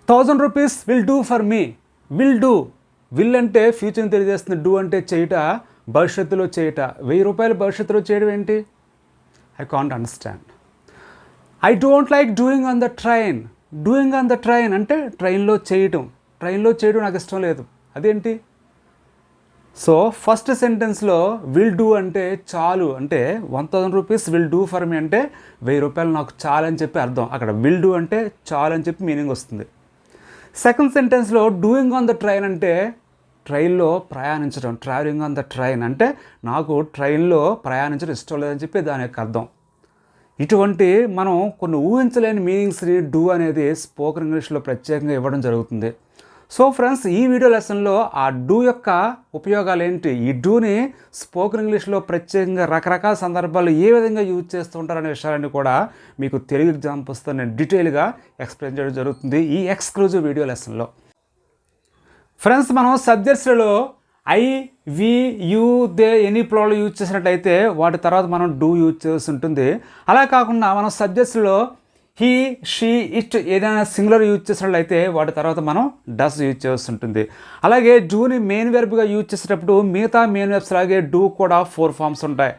₹1000 will do for me. Will అంటే ఫ్యూచర్ని తెలియజేస్తుంది. Do అంటే చేయుట, భవిష్యత్తులో చేయుట. ₹1000 భవిష్యత్తులో చేయడం ఏంటి? I can't understand. I don't like doing on the train. Doing on the train అంటే ట్రైన్లో చేయటం నాకు ఇష్టం లేదు. అదేంటి? సో ఫస్ట్ సెంటెన్స్లో విల్ డూ అంటే చాలు, అంటే ₹1000 విల్ డూ ఫర్ మీ అంటే ₹1000 నాకు చాలు అని చెప్పి అర్థం. అక్కడ విల్ డూ అంటే చాలు అని చెప్పి మీనింగ్ వస్తుంది. సెకండ్ సెంటెన్స్లో డూయింగ్ ఆన్ ద ట్రైన్ అంటే ట్రైన్లో ప్రయాణించడం. ట్రావెలింగ్ ఆన్ ద ట్రైన్ అంటే నాకు ట్రైన్లో ప్రయాణించడం ఇష్టం లేదని చెప్పి దాని యొక్క అర్థం. ఇటువంటి మనం కొన్ని ఊహించలేని మీనింగ్స్ని డూ అనేది స్పోకెన్ ఇంగ్లీష్లో ప్రత్యేకంగా ఇవ్వడం జరుగుతుంది. సో ఫ్రెండ్స్, ఈ వీడియో లెసన్లో ఆ డూ యొక్క ఉపయోగాలు ఏంటి, ఈ డూని స్పోకెన్ ఇంగ్లీష్లో ప్రత్యేకంగా రకరకాల సందర్భాల్లో ఏ విధంగా యూజ్ చేస్తూ ఉంటారనే విషయాలన్నీ కూడా మీకు తెలుగు ఎగ్జాంపుల్స్తో నేను డీటెయిల్గా ఎక్స్ప్లెయిన్ చేయడం జరుగుతుంది ఈ ఎక్స్క్లూజివ్ వీడియో లెసన్లో. ఫ్రెండ్స్, మనం సబ్జెక్ట్స్లలో I, we, you, they, any plural use చేసినట్లయితే వాటి తర్వాత మనం డూ యూజ్ చేసి ఉంటుంది. అలా కాకుండా మనం సబ్జెక్ట్స్లో హీ, షీ, ఇట్ ఏదైనా సింగులర్ యూజ్ చేసినట్లయితే వాటి తర్వాత మనం డస్ యూజ్ చేసి ఉంటుంది. అలాగే డూని మెయిన్ వెర్బ్గా యూజ్ చేసేటప్పుడు మిగతా మెయిన్ వెర్బ్స్ లాగే డూ కూడా 4 ఫామ్స్ ఉంటాయి.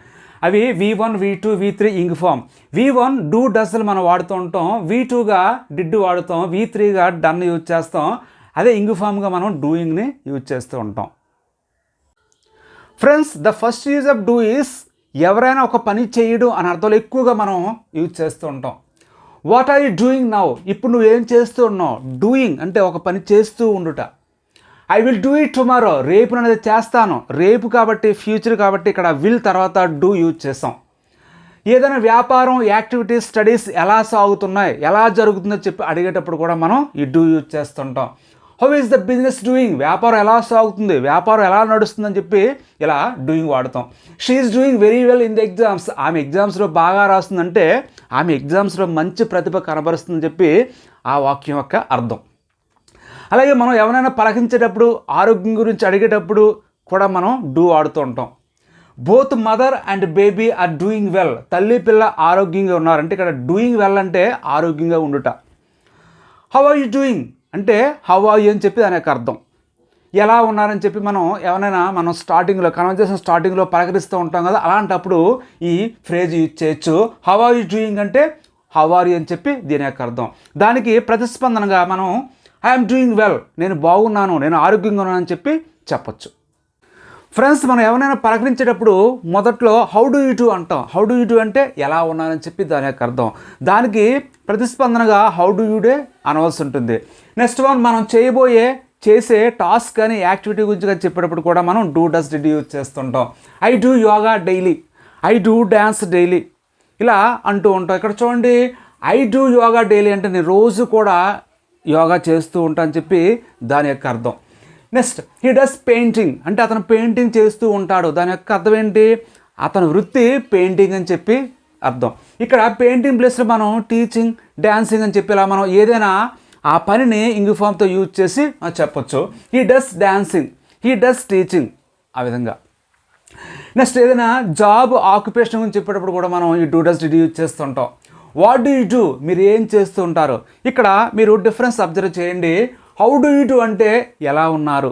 అవి V1, V2, V3 ing form. V1 do డస్లు మనం వాడుతూ ఉంటాం, V2గా డిడ్ వాడుతాం, V3గా డన్ యూజ్ చేస్తాం. అదే ఇంగ్ ఫామ్గా మనం డూయింగ్ని యూజ్ చేస్తూ ఉంటాం. Friends, the first use of do is ఎవరైనా ఒక పని చేయడం అని అర్థంలో ఎక్కువగా మనం యూజ్ చేస్తూ ఉంటాం. What are you doing now? ఇప్పుడు నువ్వు ఏం చేస్తూ ఉన్నావు? డూయింగ్ అంటే ఒక పని చేస్తూ ఉండుట. I will do it tomorrow, రేపు నేను అది చేస్తాను. రేపు కాబట్టి ఫ్యూచర్ కాబట్టి ఇక్కడ విల్ తర్వాత డూ యూజ్ చేస్తాం. ఏదైనా వ్యాపారం, యాక్టివిటీస్, స్టడీస్ ఎలా సాగుతున్నాయి, ఎలా జరుగుతుందో చెప్పి అడిగేటప్పుడు కూడా మనం ఈ డూ యూజ్ చేస్తుంటాం. How is the business doing? వ్యాపారం ఎలా సాగుతుంది, వ్యాపారం ఎలా నడుస్తుందని చెప్పి ఇలా డూయింగ్ వాడతాం. She is doing very well in the exams. ఆమె ఎగ్జామ్స్లో బాగా రాస్తుందంటే ఆమె ఎగ్జామ్స్లో మంచి ప్రతిభ కనబరుస్తుందని చెప్పి ఆ వాక్యం యొక్క అర్థం. అలాగే మనం ఎవరైనా పలకించేటప్పుడు, ఆరోగ్యం గురించి అడిగేటప్పుడు కూడా మనం డూ వాడుతూ ఉంటాం. Both mother and baby are doing well. తల్లి పిల్ల ఆరోగ్యంగా ఉన్నారంటే ఇక్కడ డూయింగ్ వెల్ అంటే ఆరోగ్యంగా ఉండుట. హౌ ఆర్ యూ డూయింగ్ అంటే హౌ ఆర్ యూ అని చెప్పి దాని యొక్క అర్థం. ఎలా ఉన్నారని చెప్పి మనం స్టార్టింగ్లో కన్వర్జేషన్ స్టార్టింగ్లో పలకరిస్తూ ఉంటాం కదా, అలాంటప్పుడు ఈ ఫ్రేజ్ యూజ్ చేయొచ్చు. హౌ ఆర్ యూ డూయింగ్ అంటే హౌ ఆర్ యూ అని చెప్పి దీని యొక్క అర్థం. దానికి ప్రతిస్పందనగా మనం ఐఎమ్ డూయింగ్ వెల్, నేను బాగున్నాను, నేను ఆరోగ్యంగా ఉన్నాను అని చెప్పి చెప్పచ్చు. ఫ్రెండ్స్, మనం ఎవరైనా పలకరించేటప్పుడు మొదట్లో హౌ డూ యూ డూ అంటాం. హౌ డూ యూ డూ అంటే ఎలా ఉన్నానని చెప్పి దాని యొక్క అర్థం. దానికి ప్రతిస్పందనగా హౌ డూ యూ డే అనవలసి ఉంటుంది. నెక్స్ట్ వన్, మనం చేసే టాస్క్ కానీ యాక్టివిటీ గురించి కానీ చెప్పేటప్పుడు కూడా మనం డూ, డస్, డిడ్ యూజ్ చేస్తుంటాం. I do yoga daily, I do dance daily ఇలా అంటూ ఉంటాం. ఇక్కడ చూడండి, ఐ డూ యోగా డైలీ అంటే నేను రోజు కూడా యోగా చేస్తూ ఉంటాను చెప్పి దాని యొక్క అర్థం. నెక్స్ట్, హీ డస్ పెయింటింగ్ అంటే అతను పెయింటింగ్ చేస్తూ ఉంటాడు. దాని యొక్క అర్థం ఏంటి? అతని వృత్తి పెయింటింగ్ అని చెప్పి అర్థం. ఇక్కడ పెయింటింగ్ ప్లేస్లో మనం టీచింగ్, డ్యాన్సింగ్ అని చెప్పి ఇలా మనం ఏదైనా ఆ పనిని ఇంగ్ ఫామ్తో యూజ్ చేసి చెప్పొచ్చు. He does dancing, he does teaching ఆ విధంగా. నెక్స్ట్, ఏదైనా జాబ్, ఆక్యుపేషన్ గురించి చెప్పేటప్పుడు కూడా మనం ఈ డూ, డస్, డిడ్ యూజ్ చేస్తుంటాం. What do you do? మీరు ఏం చేస్తూ ఉంటారు? ఇక్కడ మీరు డిఫరెన్స్ అబ్జర్వ్ చేయండి. హౌ డూ యూ డూ అంటే ఎలా ఉన్నారు,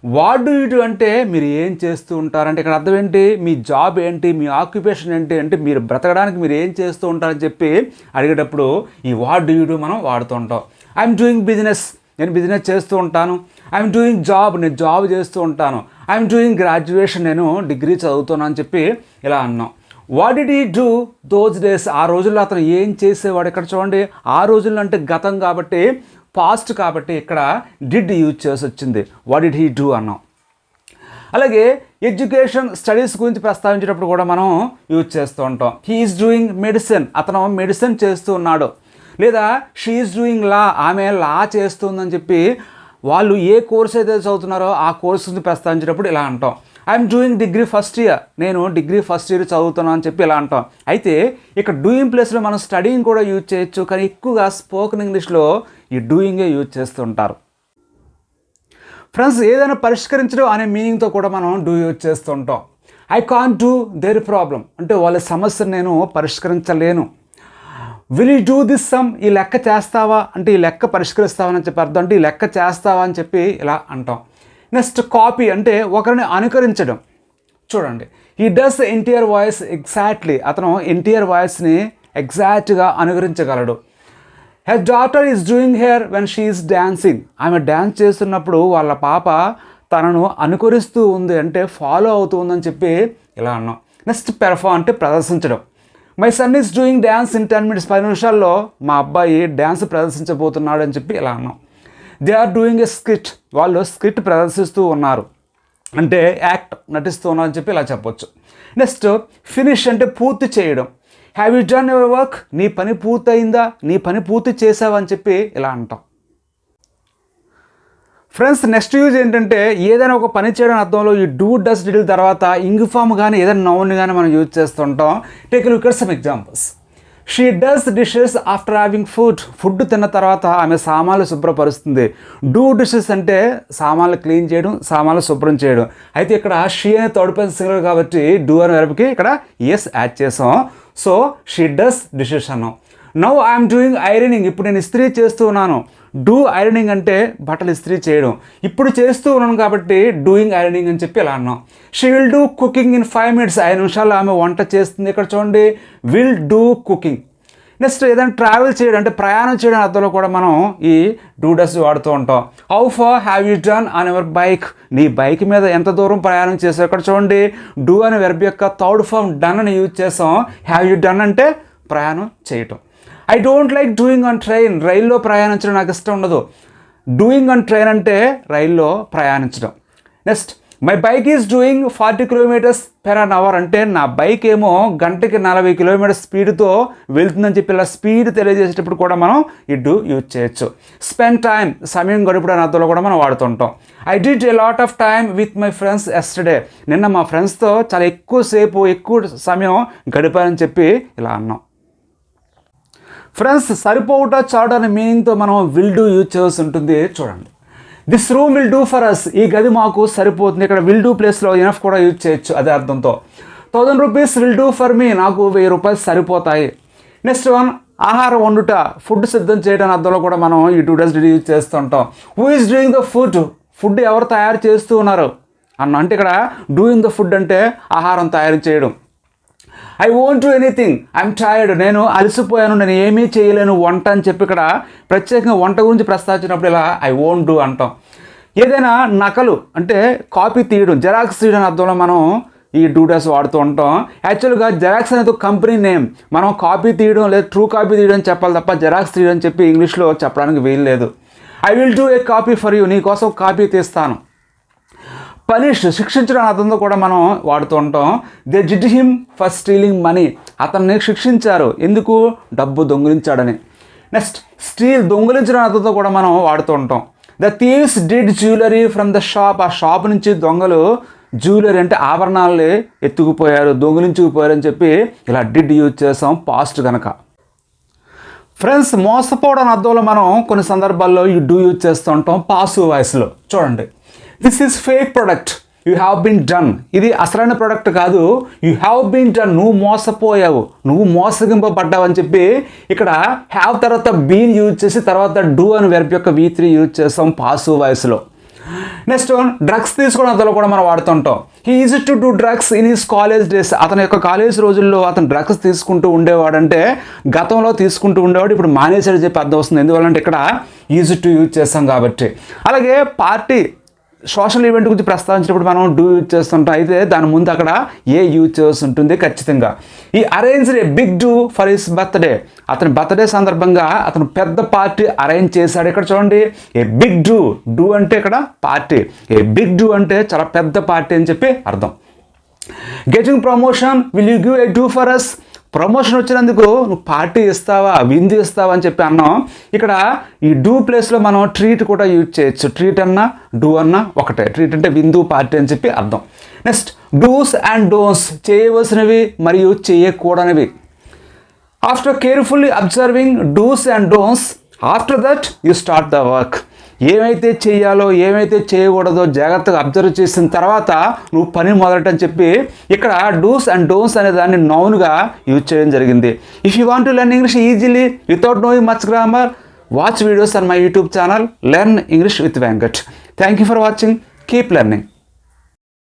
వాట్ డూ యూ డూ అంటే మీరు ఏం చేస్తూ ఉంటారంటే ఇక్కడ అర్థం ఏంటి? మీ జాబ్ ఏంటి, మీ ఆక్యుపేషన్ ఏంటి అంటే మీరు బ్రతకడానికి మీరు ఏం చేస్తూ ఉంటారని చెప్పి అడిగేటప్పుడు ఈ వాట్ డూ యూ డూ మనం వాడుతూ ఉంటాం. ఐఎమ్ డూయింగ్ బిజినెస్, నేను బిజినెస్ చేస్తూ ఉంటాను. ఐఎమ్ డూయింగ్ జాబ్, నేను జాబ్ చేస్తూ ఉంటాను. ఐఎమ్ డూయింగ్ గ్రాడ్యుయేషన్, నేను డిగ్రీ చదువుతున్నాను అని చెప్పి ఇలా అన్నాం. What did he do those days? ఆ రోజుల్లో అతను ఏం చేసేవాడు? ఇక్కడ చూడండి, ఆ రోజుల్లో అంటే గతం కాబట్టి, పాస్ట్ కాబట్టి ఇక్కడ డిడ్ యూజ్ చేసి వచ్చింది. వాట్ డిడ్ హీ డూ అన్నాం. అలాగే ఎడ్యుకేషన్, స్టడీస్ గురించి ప్రస్తావించేటప్పుడు కూడా మనం యూజ్ చేస్తూ ఉంటాం. హీ ఈజ్ డూయింగ్ మెడిసిన్, అతను మెడిసిన్ చేస్తూ ఉన్నాడు. లేదా షీ ఈజ్ డూయింగ్ లా, ఆమె లా చేస్తుందని చెప్పి వాళ్ళు ఏ కోర్స్ అయితే చదువుతున్నారో ఆ కోర్సుని ప్రస్తావించేటప్పుడు ఇలా అంటాం. I'm doing degree first year, నేను డిగ్రీ ఫస్ట్ ఇయర్ చదువుతున్నాను అని చెప్పి ఇలా అంటాం. అయితే ఇక్కడ డూయింగ్ ప్లేస్లో మనం స్టడీయింగ్ కూడా యూజ్ చేయొచ్చు, కానీ ఎక్కువగా స్పోకెన్ ఇంగ్లీష్లో ఈ డూయింగే యూజ్ చేస్తుంటారు. ఫ్రెండ్స్, ఏదైనా పరిష్కరించడం అనే మీనింగ్తో కూడా మనం డూ యూజ్ చేస్తుంటాం. I can't do their problem అంటే వాళ్ళ సమస్యను నేను పరిష్కరించలేను. Will you do this sum, ఈ లెక్క చేస్తావా అంటే ఈ లెక్క పరిష్కరిస్తావని చెప్పి అర్థం, అంటే ఈ లెక్క చేస్తావా అని చెప్పి ఇలా అంటాం. నెక్స్ట్ కాపీ అంటే ఒకరిని అనుకరించడం. చూడండి, he does NTR voice exactly, అతను ఎన్టీఆర్ వాయిస్ని ఎగ్జాక్ట్గా అనుకరించగలడు. Her daughter is doing hair when she is dancing, ఆమె డ్యాన్స్ చేస్తున్నప్పుడు వాళ్ళ పాప తనను అనుకరిస్తూ ఉంది అంటే ఫాలో అవుతూ ఉందని చెప్పి ఇలా అన్నాం. నెక్స్ట్ పెర్ఫామ్ అంటే ప్రదర్శించడం. My son is doing dance in 10 minutes, 10 నిమిషాల్లో మా అబ్బాయి డ్యాన్స్ ప్రదర్శించబోతున్నాడు అని చెప్పి ఇలా అన్నాం. They are doing a script, వాళ్ళు స్క్రిప్ట్ ప్రదర్శిస్తూ ఉన్నారు అంటే యాక్ట్ నటిస్తూ ఉన్నారు అని చెప్పి ఇలా చెప్పొచ్చు. నెక్స్ట్ ఫినిష్ అంటే పూర్తి చేయడం. Have you done your work, నీ పని పూర్తయిందా, నీ పని పూర్తి చేసావా అని చెప్పి ఇలా అంటాం. ఫ్రెండ్స్ నెక్స్ట్ యూజ్ ఏంటంటే ఏదైనా ఒక పని చేయడం అర్థంలో ఈ డూ డస్ డిడ్ తర్వాత ఇంగ్ ఫామ్ కానీ ఏదైనా నౌన్ కానీ మనం యూజ్ చేస్తుంటాం. Take a look at some examples. She does dishes after having food, food తిన్న తర్వాత ఆమె సామాన్లు శుభ్రపరుస్తుంది. డూ డిషెస్ అంటే సామాన్లు క్లీన్ చేయడం, సామాన్లు శుభ్రం చేయడం. అయితే ఇక్కడ షీ అనే థర్డ్ పర్సన్ సింగులర్ కాబట్టి డూ అనే వెర్బ్కి ఇక్కడ ఎస్ యాడ్ చేసాం. సో షీ డస్ డిషెస్ అన్నాం. నౌ ఐఎమ్ డూయింగ్ ఐరనింగ్, ఇప్పుడు నేను ఇస్త్రీ చేస్తూ ఉన్నాను. డూ ఐరనింగ్ అంటే బట్టలు ఇస్త్రీ చేయడం, ఇప్పుడు చేస్తూ ఉన్నాను కాబట్టి డూయింగ్ ఐరనింగ్ అని చెప్పి ఇలా అన్నాం. She will do cooking in 5 minutes, 5 నిమిషాల్లో ఆమె వంట చేస్తుంది. ఇక్కడ చూడండి విల్ డూ కుకింగ్. నెక్స్ట్ ఏదైనా ట్రావెల్ చేయడం అంటే ప్రయాణం చేయడం అర్థంలో కూడా మనం ఈ డూ డస్ వాడుతూ ఉంటాం. How far have you done on your bike, నీ బైక్ మీద ఎంత దూరం ప్రయాణం చేసావు. ఇక్కడ చూడండి డూ అనే వెర్బ్ యొక్క థర్డ్ ఫామ్ డన్ అని యూజ్ చేసాం. హ్యావ్ యూ డన్ అంటే ప్రయాణం చేయటం. I don't like doing on train, రైల్లో ప్రయాణించడం నాకు ఇష్టం ఉండదు. డూయింగ్ ఆన్ ట్రైన్ అంటే రైల్లో ప్రయాణించడం. Next my bike is doing 40 km/h అంటే నా బైక్ ఏమో గంటకి 40 km స్పీడ్తో వెళ్తుందని చెప్పి ఇలా స్పీడ్ తెలియజేసేటప్పుడు కూడా మనం ఈ డూ యూజ్ చేయొచ్చు. స్పెండ్ టైం, సమయం గడుపుడని అర్థంలో కూడా మనం వాడుతుంటాం. I did a lot of time with my friends yesterday, నిన్న మా ఫ్రెండ్స్తో చాలా ఎక్కువ సమయం గడిపారని చెప్పి ఇలా అన్నాం. ఫ్రెండ్స్ సరిపోవుట చాడు అనే మీనింగ్తో మనం విల్ డూ యూజ్ చేయాల్సి ఉంటుంది. చూడండి, this room will do for us, ఈ గది మాకు సరిపోతుంది. ఇక్కడ విల్ డూ ప్లేస్లో ఎనఫ్ కూడా యూజ్ చేయొచ్చు అదే అర్థంతో. 1000 rupees will do for me, నాకు 1000 రూపాయలు సరిపోతాయి. నెక్స్ట్ వన్ ఆహారం వండుట, ఫుడ్ సిద్ధం చేయడం అర్థంలో కూడా మనం ఈ డూ డస్ డిడ్ యూజ్ చేస్తుంటాం. Who is doing the food, food ఎవరు తయారు చేస్తూ ఉన్నారు అంటే ఇక్కడ డూయింగ్ ద ఫుడ్ అంటే ఆహారం తయారు చేయడం. I won't do anything, I'm tired, నేను అలసిపోయాను, నేను ఏమీ చేయలేను వంట అని చెప్పి ఇక్కడ ప్రత్యేకంగా వంట గురించి ప్రస్తావించినప్పుడు ఇలా ఐ వోంట్ డూ అంటాం. ఏదైనా నకలు అంటే కాపీ తీయడం, జెరాక్స్ తీయడం అర్థంలో మనం ఈ డూ డస్ వాడుతూ ఉంటాం. యాక్చువల్గా జెరాక్స్ అనేది ఒక కంపెనీ నేమ్, మనం కాపీ తీయడం లేదా ట్రూ కాపీ తీయడం చెప్పాలి తప్ప జెరాక్స్ తీయడం అని చెప్పి ఇంగ్లీష్లో చెప్పడానికి వీలు లేదు. I will do a copy for you, నీ కోసం కాపీ తీస్తాను. పనిష్, శిక్షించడం అర్థంతో కూడా మనం వాడుతూ ఉంటాం. They did him for stealing money, అతన్ని శిక్షించారు ఎందుకు, డబ్బు దొంగిలించాడని. నెక్స్ట్ స్టీల్, దొంగిలించడం అర్థంతో కూడా మనం వాడుతూ ఉంటాం. The thieves did jewellery from the shop, ఆ షాప్ నుంచి దొంగలు జ్యువెలరీ అంటే ఆభరణాలని ఎత్తుకుపోయారు, దొంగిలించుకుపోయారు అని చెప్పి ఇలా డిడ్ యూజ్ చేసాం పాస్ట్ కనుక. ఫ్రెండ్స్ మోసపోవడం అర్థంలో మనం కొన్ని సందర్భాల్లో ఈ డూ యూజ్ చేస్తూ ఉంటాం పాసివ్ వాయిస్లో. చూడండి, this is fake product, you have been done, ఇది అసలైన ప్రొడక్ట్ కాదు, యూ హ్యావ్ బీన్ డన్, నువ్వు మోసపోయావు, నువ్వు మోసగింపబడ్డావు అని చెప్పి ఇక్కడ హ్యావ్ తర్వాత బీన్ యూజ్ చేసి తర్వాత డూ అని వెర్బ్ యొక్క V3 యూజ్ చేస్తాం పాసివ్ వాయిస్లో. నెక్స్ట్ వన్ డ్రగ్స్ తీసుకోవడం అతను కూడా మనం వాడుతుంటాం. He is to do drugs in his college days, అతని యొక్క కాలేజ్ రోజుల్లో అతను డ్రగ్స్ తీసుకుంటూ ఉండేవాడంటే గతంలో తీసుకుంటూ ఉండేవాడు, ఇప్పుడు మానేసాడు చెప్పి అర్థం వస్తుంది. ఎందువల్లంటే ఇక్కడ ఈజ్ టు యూజ్ చేస్తాం కాబట్టి. అలాగే పార్టీ సోషల్ ఈవెంట్ గురించి ప్రస్తావించినప్పుడు మనం డూ యూజ్ చేస్తుంటాం, అయితే దాని ముందు అక్కడ ఏ యూజ్ చేసి ఉంటుంది ఖచ్చితంగా. ఈ arrange a big do for his birthday, అతని బర్త్డే సందర్భంగా అతను పెద్ద పార్టీ అరేంజ్ చేశాడు. ఇక్కడ చూడండి ఏ బిగ్ డూ, డూ అంటే ఇక్కడ పార్టీ, ఏ బిగ్ డూ అంటే చాలా పెద్ద పార్టీ అని చెప్పి అర్థం. Getting promotion, will you give a do for us, promotion వచ్చినందుకు నువ్వు పార్టీ ఇస్తావా, విందు ఇస్తావా అని చెప్పి అన్నాం. ఇక్కడ ఈ డూ ప్లేస్లో మనం ట్రీట్ కూడా యూజ్ చేయొచ్చు, ట్రీట్ అన్నా డూ అన్నా ఒకటే, ట్రీట్ అంటే విందు పార్టీ అని చెప్పి అర్థం. నెక్స్ట్ డూస్ అండ్ డోంట్స్, చేయవలసినవి మరియు చేయకూడనివి. After carefully observing dos and don'ts after that you start the work, ఏమైతే చేయాలో ఏమైతే చేయకూడదో జాగ్రత్తగా అబ్జర్వ్ చేసిన తర్వాత నువ్వు పని మొదలటని చెప్పి ఇక్కడ డూస్ అండ్ డోంట్స్ అనే దాన్ని నౌన్గా యూజ్ చేయడం జరిగింది. If you want to learn English easily without knowing much grammar, watch videos on my YouTube channel, Learn English with Venkat. Thank you for watching. Keep learning.